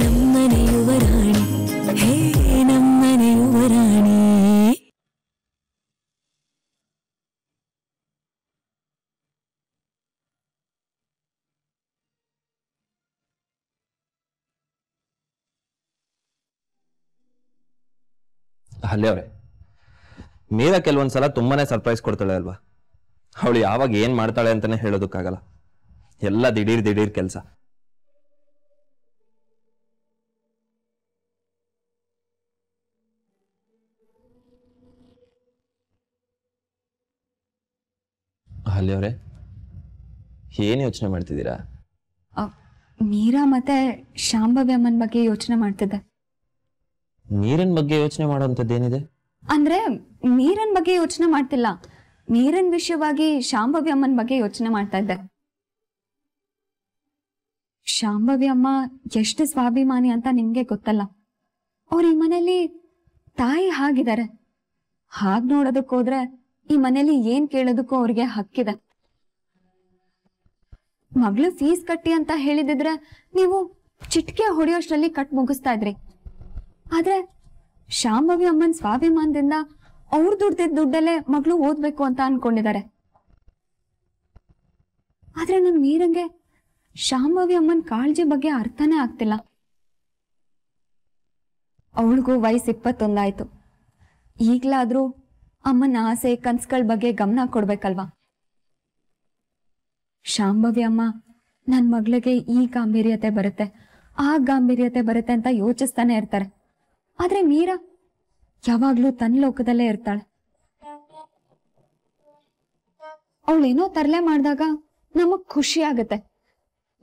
ನಮ್ಮನೆ ಯುವರಾಣಿ ಹೇ ನಮ್ಮನೆ ಯುವರಾಣಿ. ಅಲ್ಲೇ ಅವ್ರೆ, ಮೀರಾ ಕೆಲವೊಂದ್ಸಲ ತುಂಬಾನೇ ಸರ್ಪ್ರೈಸ್ ಕೊಡ್ತಾಳೆ ಅಲ್ವಾ. ಅವಳು ಯಾವಾಗ ಏನ್ ಮಾಡ್ತಾಳೆ ಅಂತಾನೆ ಹೇಳೋದಕ್ಕಾಗಲ್ಲ. ಎಲ್ಲ ದಿಢೀರ್ ಕೆಲಸ. ಅಲ್ಲೇ ಅವ್ರೆ, ಏನ್ ಯೋಚನೆ ಮಾಡ್ತಿದ್ದೀರಾ? ಮೀರಾ ಮತ್ತೆ ಶಾಂಭವಿ ಅಮ್ಮನ ಬಗ್ಗೆ ಯೋಚನೆ ಮಾಡ್ತಿದ್ದೆ. ನೀರಿನ ಬಗ್ಗೆ ಯೋಚನೆ ಮಾಡೋಂಥದ್ದೇನಿದೆ? ಅಂದ್ರೆ ನೀರನ್ ಬಗ್ಗೆ ಯೋಚನೆ ಮಾಡ್ತಿಲ್ಲ, ನೀರನ್ ವಿಷಯವಾಗಿ ಶಾಂಭವಿ ಅಮ್ಮನ ಬಗ್ಗೆ ಯೋಚನೆ ಮಾಡ್ತಾ ಇದ್ದೆ. ಶಾಂಭವಿ ಅಮ್ಮ ಎಷ್ಟು ಸ್ವಾಭಿಮಾನಿ ಅಂತ ನಿಮ್ಗೆ ಗೊತ್ತಲ್ಲ. ಅವ್ರ ಈ ಮನೇಲಿ ತಾಯಿ ಹಾಗಿದ್ದಾರೆ. ಹಾಗ್ ನೋಡೋದಕ್ಕೋದ್ರೆ ಈ ಮನೇಲಿ ಏನ್ ಕೇಳೋದಕ್ಕೂ ಅವ್ರಿಗೆ ಹಕ್ಕಿದೆ. ಮಗಳು ಫೀಸ್ ಕಟ್ಟಿ ಅಂತ ಹೇಳಿದಿದ್ರೆ ನೀವು ಚಿಟ್ಕೆ ಹೊಡೆಯೋಷ್ಟ್ರಲ್ಲಿ ಕಟ್ ಮುಗಿಸ್ತಾ ಇದ್ರಿ. ಆದ್ರೆ ಶಾಂಭವಿ ಅಮ್ಮನ್ ಸ್ವಾಭಿಮಾನದಿಂದ ಅವ್ರ ದುಡ್ದಿದ್ದ ದುಡ್ಡಲ್ಲೇ ಮಗಳು ಓದ್ಬೇಕು ಅಂತ ಅನ್ಕೊಂಡಿದ್ದಾರೆ. ಆದ್ರೆ ನನ್ ಮೀರಂಗೆ ಶಾಂಭವಿ ಅಮ್ಮನ್ ಕಾಳಜಿ ಬಗ್ಗೆ ಅರ್ಥನೇ ಆಗ್ತಿಲ್ಲ. ಅವಳಿಗೂ ವಯಸ್ಸು 21 ಆಯ್ತು. ಈಗ್ಲಾದ್ರೂ ಅಮ್ಮನ ಆಸೆ ಕನ್ಸುಗಳ ಬಗ್ಗೆ ಗಮನ ಕೊಡ್ಬೇಕಲ್ವಾ. ಶಾಂಭವಿ ಅಮ್ಮ ನನ್ ಮಗಳಿಗೆ ಈ ಗಾಂಭೀರ್ಯತೆ ಬರುತ್ತೆ, ಆ ಗಾಂಭೀರ್ಯತೆ ಬರುತ್ತೆ ಅಂತ ಯೋಚಿಸ್ತಾನೆ ಇರ್ತಾರೆ. ಆದ್ರೆ ಮೀರಾ ಯಾವಾಗ್ಲೂ ತನ್ನ ಲೋಕದಲ್ಲೇ ಇರ್ತಾಳೆ. ಅವಳೇನೋ ತರಲೆ ಮಾಡಿದಾಗ ನಮಗ್ ಖುಷಿ ಆಗುತ್ತೆ,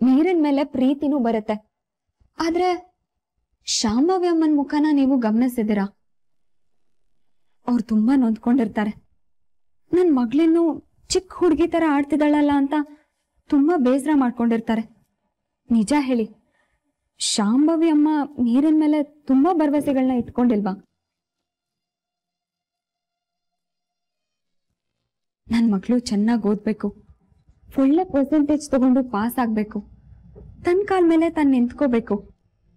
ಮೀರಿನ ಮೇಲೆ ಪ್ರೀತಿನೂ ಬರುತ್ತೆ. ಆದ್ರೆ ಶಾಂಭವಿ ಅಮ್ಮನ ಮುಖನ ನೀವು ಗಮನಿಸಿದಿರಾ? ಅವ್ರು ತುಂಬಾ ನೊಂದ್ಕೊಂಡಿರ್ತಾರೆ. ನನ್ ಮಗಳಿನ್ನು ಚಿಕ್ಕ ಹುಡುಗಿ ತರ ಆಡ್ತಿದ್ದಾಳಲ್ಲ ಅಂತ ತುಂಬಾ ಬೇಸರ ಮಾಡ್ಕೊಂಡಿರ್ತಾರೆ. ನಿಜ ಹೇಳಿ, ಶಾಂಭವಿ ಅಮ್ಮ ನೀರಿನ ಮೇಲೆ ತುಂಬಾ ಭರವಸೆಗಳನ್ನ ಇಟ್ಕೊಂಡಿಲ್ವಾ? ನನ್ ಮಗಳು ಚೆನ್ನಾಗಿ ಓದ್ಬೇಕು, ಒಳ್ಳೆ ಪರ್ಸೆಂಟೇಜ್ ತಗೊಂಡು ಪಾಸ್ ಆಗ್ಬೇಕು, ತನ್ನ ಕಾಲ ಮೇಲೆ ತಾನು ನಿಂತ್ಕೋಬೇಕು,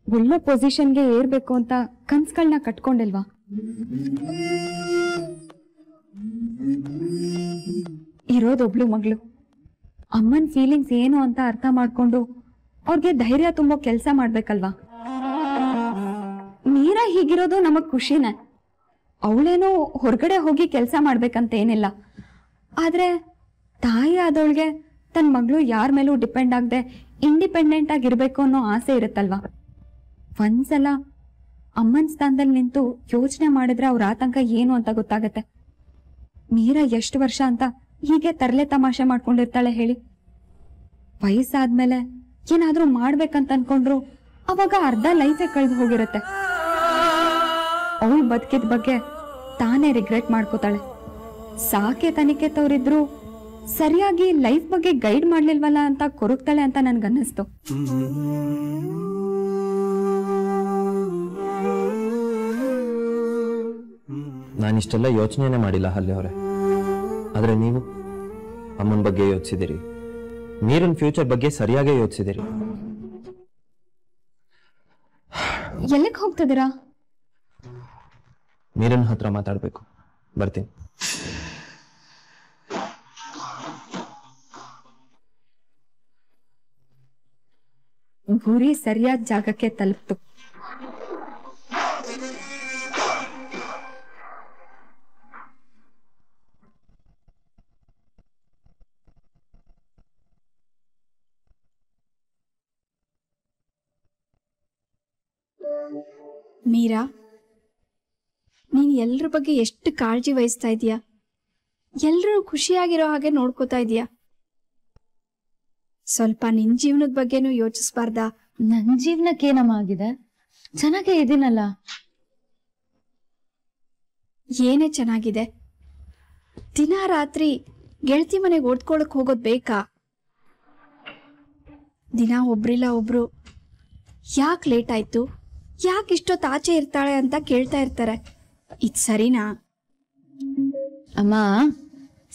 ಒಳ್ಳೆ ಪೊಸಿಷನ್ಗೆ ಏರ್ಬೇಕು ಅಂತ ಕನ್ಸುಗಳನ್ನ ಕಟ್ಕೊಂಡಿಲ್ವಾ? ಇರೋದೊಬ್ಳು ಮಗಳು. ಅಮ್ಮನ್ ಫೀಲಿಂಗ್ಸ್ ಏನು ಅಂತ ಅರ್ಥ ಮಾಡ್ಕೊಂಡು ಅವ್ರಿಗೆ ಧೈರ್ಯ ತುಂಬೋ ಕೆಲಸ ಮಾಡ್ಬೇಕಲ್ವಾ? ಮೀರಾ ಹೀಗಿರೋದು ನಮಗ್ ಖುಷಿನೇ. ಅವಳೇನೋ ಹೊರಗಡೆ ಹೋಗಿ ಕೆಲಸ ಮಾಡ್ಬೇಕಂತ ಏನಿಲ್ಲ. ಆದ್ರೆ ತಾಯಿ ಆದವಳಿಗೆ ತನ್ನ ಮಗಳು ಯಾರ ಮೇಲೂ ಡಿಪೆಂಡ್ ಆಗದೆ ಇಂಡಿಪೆಂಡೆಂಟ್ ಆಗಿರ್ಬೇಕು ಅನ್ನೋ ಆಸೆ ಇರುತ್ತಲ್ವಾ? ಒಂದ್ಸಲ ಅಮ್ಮನ ಸ್ಥಾನದಲ್ಲಿ ನಿಂತು ಯೋಚನೆ ಮಾಡಿದ್ರೆ ಅವ್ರ ಆತಂಕ ಏನು ಅಂತ ಗೊತ್ತಾಗತ್ತೆ. ಮೀರಾ ಎಷ್ಟು ವರ್ಷ ಅಂತ ಹೀಗೆ ತರಲೆ ತಮಾಷೆ ಮಾಡ್ಕೊಂಡಿರ್ತಾಳೆ ಹೇಳಿ? ವಯಸ್ಸಾದ್ಮೇಲೆ ಏನಾದ್ರೂ ಮಾಡ್ಬೇಕಂತ ಅನ್ಕೊಂಡ್ರು ಅವಾಗ ಅರ್ಧ ಲೈಫೇ ಕಳೆದು ಹೋಗಿರುತ್ತೆ. ಅವಳು ಬದುಕಿದ ಬಗ್ಗೆ ತಾನೇ ರಿಗ್ರೆಟ್ ಮಾಡ್ಕೋತಾಳೆ. ಸಾಕೆ ತನಿಖೆ ತವರಿದ್ರು ಸರಿಯಾಗಿ ಲೈಫ್ ಬಗ್ಗೆ ಗೈಡ್ ಮಾಡ್ಲಿಲ್ವಲ್ಲ ಅಂತ ಕೊರಗ್ತಾಳೆ ಅಂತ ನನ್ಗನ್ನಿಸ್ತು. ನಾನಿಷ್ಟೆಲ್ಲ ಯೋಚನೆನೇ ಮಾಡಿಲ್ಲ ಹಲ್ಲೆ ಅವರೇ. ಆದ್ರೆ ನೀವು ಅಮ್ಮನ ಬಗ್ಗೆ ಯೋಚಿಸಿದಿರಿ, ನೀರಿನ ಫ್ಯೂಚರ್ ಬಗ್ಗೆ ಸರಿಯಾಗೇ ಯೋಚಿಸಿದಿರಿ. ಎಲ್ಲಿಗೆ ಹೋಗ್ತಿದ್ದೀರಾ? ನೀರಿನ ಹತ್ರ ಮಾತಾಡ್ಬೇಕು, ಬರ್ತೀನಿ. ಗುರಿ ಸರಿಯಾದ ಜಾಗಕ್ಕೆ ತಲುಪ್ತು. ಮೀರಾ, ನೀನ್ ಎಲ್ರ ಬಗ್ಗೆ ಎಷ್ಟು ಕಾಳಜಿ ವಹಿಸ್ತಾ ಇದೀಯಾ, ಎಲ್ರೂ ಖುಷಿಯಾಗಿರೋ ಹಾಗೆ ನೋಡ್ಕೋತಾ ಇದೀಯಾ. ಸ್ವಲ್ಪ ನಿನ್ ಜೀವನದ ಬಗ್ಗೆನೂ ಯೋಚಿಸ್ಬಾರ್ದಾ? ನನ್ ಜೀವನಕ್ಕೇನಮ್ಮ ಆಗಿದೆ? ಚೆನ್ನಾಗೇ ಇದೀನಲ್ಲ. ಏನೇ ಚೆನ್ನಾಗಿದೆ, ದಿನ ರಾತ್ರಿ ಗೆಳತಿ ಮನೆಗೆ ಓದ್ಕೊಳಕ್ ಹೋಗೋದ್ ಬೇಕಾ? ದಿನ ಒಬ್ರಿಲ್ಲ ಒಬ್ರು ಯಾಕೆ ಲೇಟ್ ಆಯ್ತು, ಯಾಕೆ ಇಷ್ಟೊತ್ತು ಆಚೆ ಇರ್ತಾಳೆ ಅಂತ ಕೇಳ್ತಾ ಇರ್ತಾರೆ. ಇದ್ ಸರಿನಾ? ಅಮ್ಮ,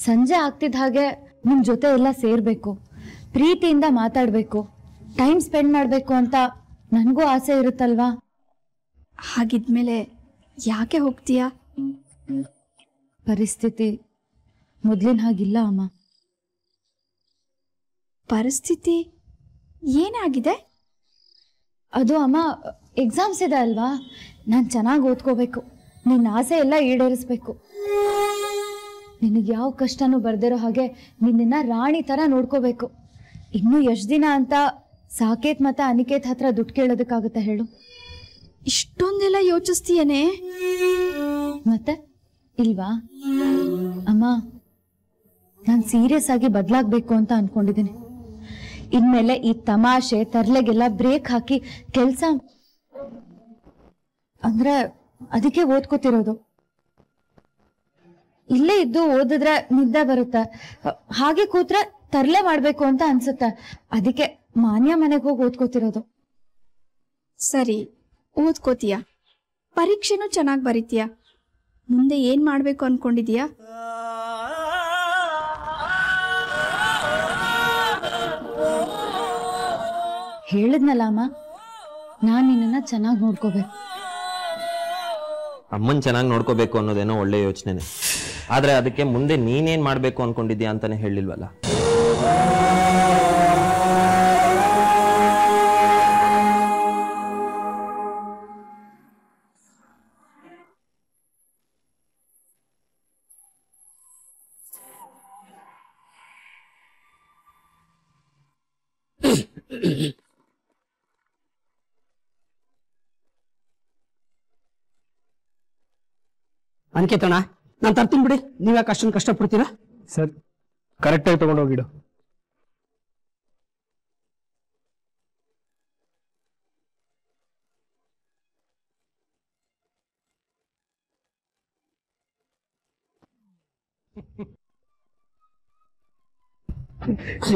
ಸಂಜೆ ಆಗ್ತಿದ್ದ ಹಾಗೆ ನಿಮ್ ಜೊತೆ ಎಲ್ಲ ಸೇರ್ಬೇಕು, ಪ್ರೀತಿಯಿಂದ ಮಾತಾಡ್ಬೇಕು, ಟೈಮ್ ಸ್ಪೆಂಡ್ ಮಾಡ್ಬೇಕು ಅಂತ ನನಗೂ ಆಸೆ ಇರುತ್ತಲ್ವಾ. ಹಾಗಿದ್ಮೇಲೆ ಯಾಕೆ ಹೋಗ್ತೀಯಾ? ಪರಿಸ್ಥಿತಿ ಮೊದಲಿನ ಹಾಗಿಲ್ಲ ಅಮ್ಮ. ಪರಿಸ್ಥಿತಿ ಏನಾಗಿದೆ? ಅದು ಅಮ್ಮ, ಎಕ್ಸಾಮ್ಸ್ ಇದೆ ಅಲ್ವಾ, ನಾನು ಚೆನ್ನಾಗಿ ಓದ್ಕೋಬೇಕು, ನಿನ್ನ ಆಸೆ ಎಲ್ಲ ಈಡೇರಿಸ್ಬೇಕು. ನಿನಗೆ ಯಾವ ಕಷ್ಟನೂ ಬರ್ದಿರೋ ಹಾಗೆ ನಿನ್ನ ರಾಣಿ ಥರ ನೋಡ್ಕೋಬೇಕು. ಇನ್ನೂ ಎಷ್ಟು ದಿನ ಅಂತ ಸಾಕೇತ್ ಮತ್ತು ಅನಿಕೇತ್ ಹತ್ರ ದುಡ್ಡು ಕೇಳೋದಕ್ಕಾಗುತ್ತೆ ಹೇಳು? ಇಷ್ಟೊಂದೆಲ್ಲ ಯೋಚಿಸ್ತೀಯೇನೆ? ಮತ್ತೆ ಇಲ್ವಾ ಅಮ್ಮ, ನಾನು ಸೀರಿಯಸ್ ಆಗಿ ಬದಲಾಗಬೇಕು ಅಂತ ಅನ್ಕೊಂಡಿದ್ದೀನಿ. ಇನ್ಮೇಲೆ ಈ ತಮಾಷೆ ತರ್ಲೆಗೆಲ್ಲ ಬ್ರೇಕ್ ಹಾಕಿ ಕೆಲಸ ಅಂದ್ರೆ ಅದಕ್ಕೆ ಓದ್ಕೋತಿರೋದು. ಇಲ್ಲೇ ಇದ್ದು ಓದಿದ್ರೆ ನಿದ್ದೆ ಬರುತ್ತೆ, ಹಾಗೆ ಕೂತ್ರೆ ತರ್ಲೆ ಮಾಡ್ಬೇಕು ಅಂತ ಅನ್ಸುತ್ತೆ. ಅದಕ್ಕೆ ಮಾನ್ಯ ಮನೆಗೆ ಹೋಗಿ ಓದ್ಕೋತಿರೋದು. ಸರಿ, ಓದ್ಕೋತೀಯ, ಪರೀಕ್ಷೆನೂ ಚೆನ್ನಾಗಿ ಬರೀತೀಯ. ಮುಂದೆ ಏನ್ ಮಾಡ್ಬೇಕು ಅನ್ಕೊಂಡಿದೀಯಾ? ಹೇಳಿದ್ನಲ್ಲ ಅಮ್ಮ, ನಾನು ನಿನ್ನನ್ನ ಚೆನ್ನಾಗಿ ನೋಡ್ಕೋಬೇಕು. ಅಮ್ಮನ್ ಚೆನ್ನಾಗಿ ನೋಡ್ಕೋಬೇಕು ಅನ್ನೋದೇನೋ ಒಳ್ಳೆ ಯೋಚನೆನೆ. ಆದ್ರೆ ಅದಕ್ಕೆ ಮುಂದೆ ನೀನೇನ್ ಮಾಡ್ಬೇಕು ಅನ್ಕೊಂಡಿದ್ಯಾ ಅಂತಾನೆ ಹೇಳಿಲ್ವಲ್ಲ. ಅನ್ಕೇತಣ್ಣ, ನಾನು ತರ್ತೀನಿ ಬಿಡಿ, ನೀವ್ಯಾಕೆ ಅಷ್ಟೊಂದು ಕಷ್ಟಪಡ್ತೀರಾ? ಸರ್, ಕರೆಕ್ಟಾಗಿ ತಗೊಂಡೋಗಿಡು.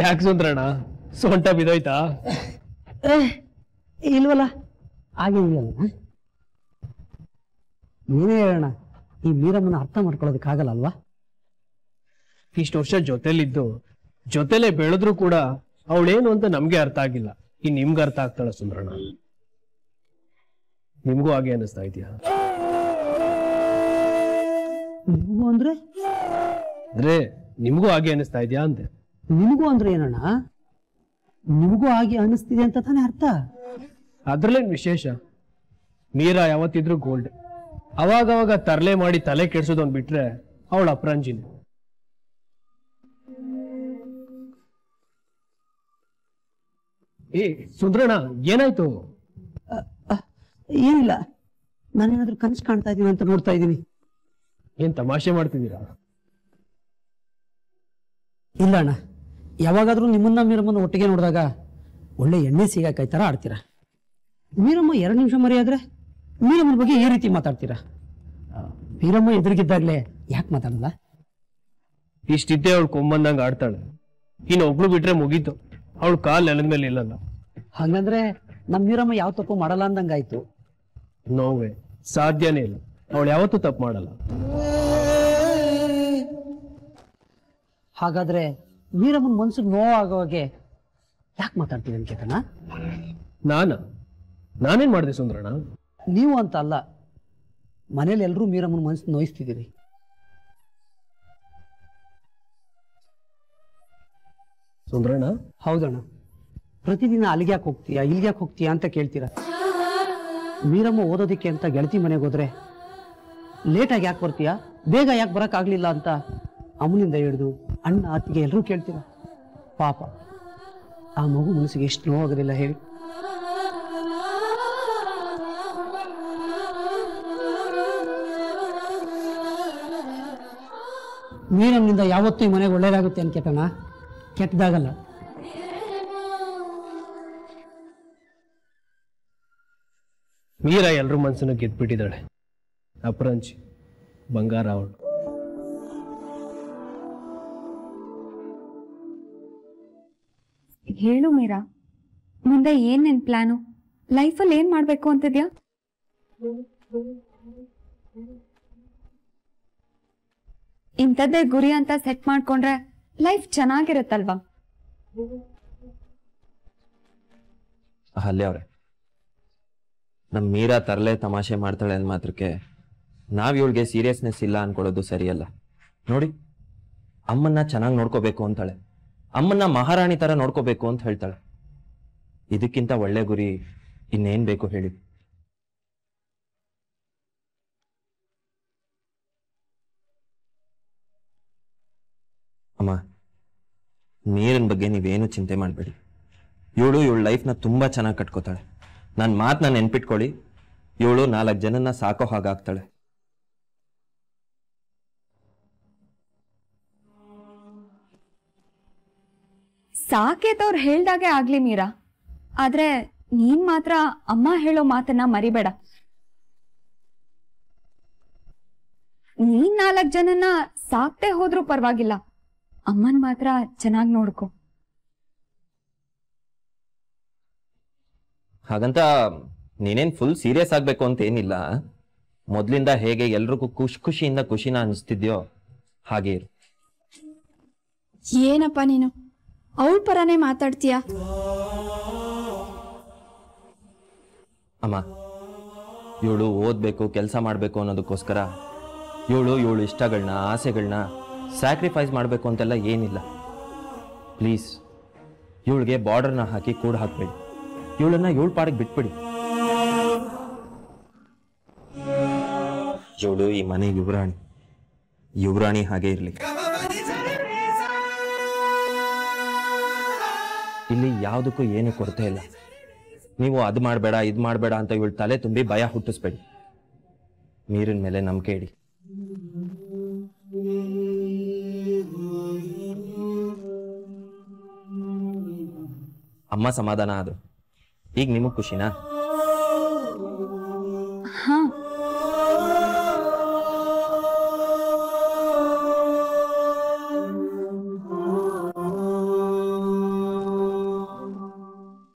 ಯಾಕೆ ಸುಂದ್ರಣ್ಣ, ಸೊಂಟ ಬಿದೋಯ್ತಾ? ಇಲ್ವಲ್ಲ, ಆಗಿದೆಯಲ್ಲ. ನೀನೇ ಹೇಳೋಣ, ಈ ಮೀರಮ್ಮನ ಅರ್ಥ ಮಾಡ್ಕೊಳ್ಳೋದಕ್ಕಾಗಲ್ಲ ಅಲ್ವಾ? ಇಷ್ಟು ವರ್ಷ ಜೊತೆಲಿದ್ದು ಜೊತೆಲೆ ಬೆಳೆದ್ರು ಕೂಡ ಅವಳೇನು ಅಂತ ನಮ್ಗೆ ಅರ್ಥ ಆಗಿಲ್ಲ. ಇನ್ ನಿಮ್ಗೆ ಅರ್ಥ ಆಗ್ತಾಳ ಸುಂದ್ರಣ್ಣ? ನಿಮ್ಗೂ ಹಾಗೆ ಅನಿಸ್ತಾ ಇದೆಯಾ? ಅಂದ್ರೆ ನಿಮ್ಗೂ ಹಾಗೆ ಅನಿಸ್ತಾ ಇದೆಯಾ ಅಂತೆ. ನಿಮಗೂ ಅಂದ್ರೆ ಏನಣ್ಣ? ನಿಮಗೂ ಹಾಗೆ ಅನಿಸ್ತಿದೆ ಅಂತ ತಾನೇ ಅರ್ಥ. ಅದ್ರಲ್ಲೇನ್ ವಿಶೇಷ? ಮೀರಾ ಯಾವತ್ತಿದ್ರು ಗೋಲ್ಡ್. ಅವಾಗವಾಗ ತರ್ಲೆ ಮಾಡಿ ತಲೆ ಕೆಡ್ಸೋದೊಂದ್ ಬಿಟ್ರೆ ಅವಳ ಅಪರಂಜಿನಿ. ಏ ಸುಂದ್ರಣ್ಣ, ಏನಾಯ್ತು? ಏನಿಲ್ಲ, ನಾನೇನಾದ್ರೂ ಕನಸು ಕಾಣ್ತಾ ಇದೀನಿ ಅಂತ ನೋಡ್ತಾ ಇದ್ದೀನಿ. ಏನ್ ತಮಾಷೆ ಮಾಡ್ತಿದ್ದೀರಾ? ಇಲ್ಲ ಅಣ್ಣ, ಯಾವಾಗಾದ್ರೂ ನಿಮ್ಮನ್ನ ಮೀರಮ್ಮನ ಒಟ್ಟಿಗೆ ನೋಡಿದಾಗ ಒಳ್ಳೆ ಎಣ್ಣೆ ಸಿಗಾಕಾಯಿ ತರ ಆಡ್ತೀರಾ. ಮೀರಮ್ಮ 2 ನಿಮಿಷ ಮರೆಯಾದ್ರೆ ಮೀರಮ್ಮನ ಬಗ್ಗೆ ಈ ರೀತಿ ಮಾತಾಡ್ತೀರಾ. ಮೀರಮ್ಮ ಎದುರಿಗಿದ್ದಾಗ್ಲೇ ಯಾಕೆ ಮಾತಾಡಲ್ಲ? ಇಷ್ಟಿದ್ದೆ ಅವಳು ಕೊಂಬಂದಂಗ ಆಡ್ತಾಳೆ. ಇನ್ನು ಒಬ್ಳು ಬಿಟ್ರೆ ಮುಗೀತು, ಅವಳು ಕಾಲ್ ನೆಲದ ಮೇಲೆ ಇಲ್ಲಲ್ಲ. ಹಂಗಂದ್ರೆ ನಮ್ ಮೀರಮ್ಮ ಯಾವ ತಪ್ಪು ಮಾಡಲ್ಲ ಅಂದಂಗಾಯ್ತು. ನೋವೇ ಸಾಧ್ಯನೇ ಇಲ್ಲ, ಅವಳು ಯಾವತ್ತೂ ತಪ್ಪು ಮಾಡಲ್ಲ. ಹಾಗಾದ್ರೆ ಮೀರಮ್ಮನ ಮನ್ಸಿಗೆ ನೋವಾಗುವಾಗೆ ಯಾಕೆ ಮಾತಾಡ್ತೀವಿ ಅನ್ಕೇತನ? ನಾನೇನ್ ಮಾಡಿದೆ ಸುಂದ್ರಣ್ಣ? ನೀವು ಅಂತ ಅಲ್ಲ, ಮನೇಲಿ ಎಲ್ಲರೂ ಮೀರಮ್ಮನ ಮನಸ್ಸು ನೋಯಿಸ್ತಿದ್ದೀರಿ. ಸುಂದ್ರಣ್ಣ? ಹೌದಣ್ಣ, ಪ್ರತಿದಿನ ಅಲ್ಲಿಗ್ಯಾಕೆ ಹೋಗ್ತೀಯಾ ಇಲ್ಲಿಗ್ಯಾಕೆ ಹೋಗ್ತೀಯಾ ಅಂತ ಕೇಳ್ತೀರಾ. ಮೀರಮ್ಮ ಓದೋದಿಕ್ಕೆ ಅಂತ ಗೆಳತಿ ಮನೆಗೆ ಹೋದ್ರೆ ಲೇಟಾಗಿ ಯಾಕೆ ಬರ್ತೀಯಾ, ಬೇಗ ಯಾಕೆ ಬರೋಕ್ಕಾಗಲಿಲ್ಲ ಅಂತ ಅಮ್ಮನಿಂದ ಹಿಡಿದು ಅಣ್ಣ ಅತ್ತಿಗೆ ಎಲ್ಲರೂ ಕೇಳ್ತೀರಾ. ಪಾಪ ಆ ಮಗು ಮನಸ್ಸಿಗೆ ಎಷ್ಟು ನೋವಾಗೋದಿಲ್ಲ ಹೇಳಿ. ಮೀರಮ್ಮಿಂದ ಯಾವತ್ತೂ ಈ ಮನೆಗೆ ಒಳ್ಳೇದಾಗುತ್ತೆ ಅನ್ಕೇತನ, ಕೆಟ್ಟದಾಗಲ್ಲ. ಮೀರಾ ಎಲ್ರ ಮನ್ಸನ್ನು ಗೆದ್ಬಿಟ್ಟಿದ್ದಾಳೆ. ಅಪರಂಜಿ ಬಂಗಾರ ಅವಳು. ಹೇಳು ಮೀರಾ, ಮುಂದೆ ಏನ್ ನಿನ್ ಪ್ಲಾನು? ಲೈಫಲ್ಲಿ ಏನ್ ಮಾಡ್ಬೇಕು ಅಂತಿದ್ಯಾ? ಇಂಥದ್ದೇ ಗುರಿ ಅಂತ ಸೆಟ್ ಮಾಡ್ಕೊಂಡ್ರೆ ಲೈಫ್ ಚೆನ್ನಾಗಿರುತ್ತಲ್ವಾ? ಅಲ್ಲೇ ಅವ್ರೆ, ನಮ್ಮ ಮೀರಾ ತರಲೆ ತಮಾಷೆ ಮಾಡ್ತಾಳೆ ಅಂದ ಮಾತ್ರಕ್ಕೆ ನಾವ್ ಇವಳಿಗೆ ಸೀರಿಯಸ್ನೆಸ್ ಇಲ್ಲ ಅನ್ಕೊಳ್ಳೋದು ಸರಿಯಲ್ಲ. ನೋಡಿ, ಅಮ್ಮನ್ನ ಚೆನ್ನಾಗಿ ನೋಡ್ಕೋಬೇಕು ಅಂತಾಳೆ, ಅಮ್ಮನ್ನ ಮಹಾರಾಣಿ ತರ ನೋಡ್ಕೋಬೇಕು ಅಂತ ಹೇಳ್ತಾಳೆ. ಇದಕ್ಕಿಂತ ಒಳ್ಳೆ ಗುರಿ ಇನ್ನೇನ್ ಬೇಕು ಹೇಳಿ? ಅಮ್ಮ, ನೀರಿನ ಬಗ್ಗೆ ನೀವೇನು ಚಿಂತೆ ಮಾಡಬೇಡಿ. ಇವಳು ಲೈಫ್ನ ತುಂಬಾ ಚೆನ್ನಾಗಿ ಕಟ್ಕೋತಾಳೆ. ನನ್ನ ಮಾತನ್ನ ನೆನ್ಪಿಟ್ಕೊಳ್ಳಿ, ಇವಳು 4 ಜನನ್ನ ಸಾಕೋ ಹಾಗಾಗ್ತಾಳೆ. ಸಾಕೇತವ್ರು ಹೇಳ್ದಾಗೆ ಆಗ್ಲಿ ಮೀರಾ, ಆದ್ರೆ ನೀನ್ ಮಾತ್ರ ಅಮ್ಮ ಹೇಳೋ ಮಾತನ್ನ ಮರಿಬೇಡ. ನೀನ್ 4 ಜನನ್ನ ಸಾಕ್ತೆ ಹೋದ್ರೂ ಪರವಾಗಿಲ್ಲ, ಅಮ್ಮನ್ ಮಾತ್ರ ಚೆನ್ನಾಗಿ ನೋಡ್ಕೊ. ಹಾಗಂತ ನೀನೇನ್ ಫುಲ್ ಸೀರಿಯಸ್ ಆಗ್ಬೇಕು ಅಂತ ಏನಿಲ್ಲ. ಮೊದ್ಲಿಂದ ಹೇಗೆ ಎಲ್ರಿಗೂ ಖುಷಿಯಿಂದ ಖುಷಿನ ಅನಿಸ್ತಿದ್ಯೋ ಹಾಗೆ ಇರು. ಏನಪ್ಪ ನೀನು ಅವಳ ಪರನೇ ಮಾತಾಡ್ತೀಯ? ಅಮ್ಮ, ಇವಳು ಓದ್ಬೇಕು, ಕೆಲಸ ಮಾಡ್ಬೇಕು ಅನ್ನೋದಕ್ಕೋಸ್ಕರ ಇವಳು ಇಷ್ಟಗಳನ್ನ ಆಸೆಗಳನ್ನ ಸ್ಯಾಕ್ರಿಫೈಸ್ ಮಾಡಬೇಕು ಅಂತೆಲ್ಲ ಏನಿಲ್ಲ. ಪ್ಲೀಸ್, ಇವಳಿಗೆ ಬಾರ್ಡರ್ನ ಹಾಕಿ ಕೂಡ ಹಾಕ್ಬೇಡಿ. ಇವಳನ್ನ ಇವಳ ಪಾಡಿಗೆ ಬಿಟ್ಬಿಡಿ. ಇವಳು ಈ ಮನೆ ಯುವರಾಣಿ ಹಾಗೆ ಇರ್ಲಿ. ಇಲ್ಲಿ ಯಾವುದಕ್ಕೂ ಏನು ಕೊರತೆ ಇಲ್ಲ. ನೀವು ಅದು ಮಾಡಬೇಡ ಇದು ಮಾಡಬೇಡ ಅಂತ ಇವಳು ತಲೆ ತುಂಬಿ ಭಯ ಹುಟ್ಟಿಸ್ಬೇಡಿ. ನೀರಿನ ಮೇಲೆ ನಂಬಿಕೆ ಇಡಿ. ಅಮ್ಮ ಸಮಾಧಾನ ಆದ್ರು. ಈಗ ನಿಮಗ್ ಖುಷಿನಾ? ಹಾ,